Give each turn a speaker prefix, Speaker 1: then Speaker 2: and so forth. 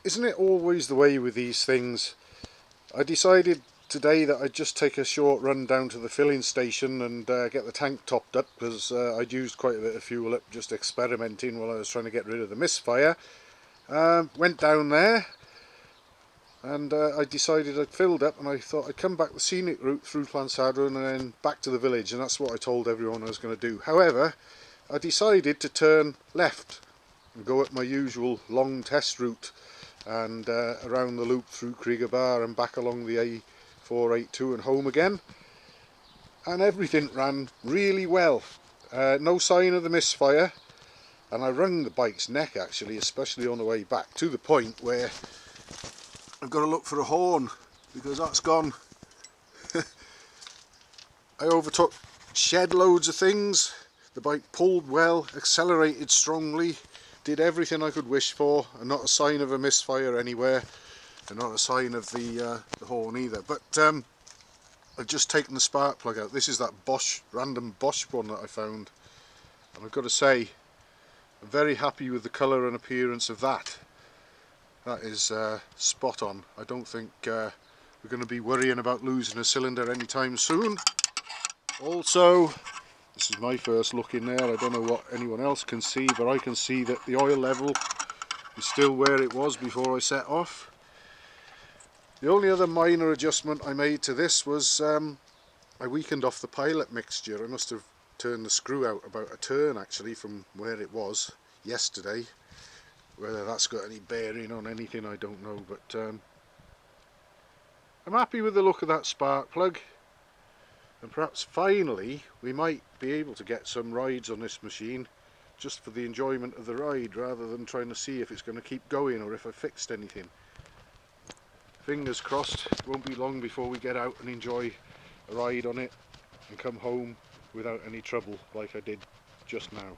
Speaker 1: Isn't it always the way with these things? I decided today that I'd just take a short run down to the filling station and get the tank topped up, because I'd used quite a bit of fuel up just experimenting while I was trying to get rid of the misfire. Went down there and I decided I'd filled up, and I thought I'd come back the scenic route through Llansadwrn and then back to the village, and that's what I told everyone I was going to do. However, I decided to turn left and go up my usual long test route and around the loop through Krieger Bar and back along the A482 and home again, and everything ran really well. No sign of the misfire, and I wrung the bike's neck actually, especially on the way back, to the point where I've got to look for a horn because that's gone. I overtook shed loads of things. The bike pulled well, accelerated strongly, did everything I could wish for, and not a sign of a misfire anywhere, and not a sign of the horn either. But I've just taken the spark plug out. This is that random Bosch one that I found, and I've got to say I'm very happy with the colour and appearance of that. That is spot on. I don't think we're going to be worrying about losing a cylinder anytime soon. Also, this is my first look in there. I don't know what anyone else can see, but I can see that the oil level is still where it was before I set off. The only other minor adjustment I made to this was I weakened off the pilot mixture. I must have turned the screw out about a turn actually from where it was yesterday. Whether that's got any bearing on anything I don't know, but I'm happy with the look of that spark plug, and perhaps finally we might be able to get some rides on this machine just for the enjoyment of the ride, rather than trying to see if it's going to keep going or if I fixed anything. Fingers crossed, it won't be long before we get out and enjoy a ride on it and come home without any trouble like I did just now.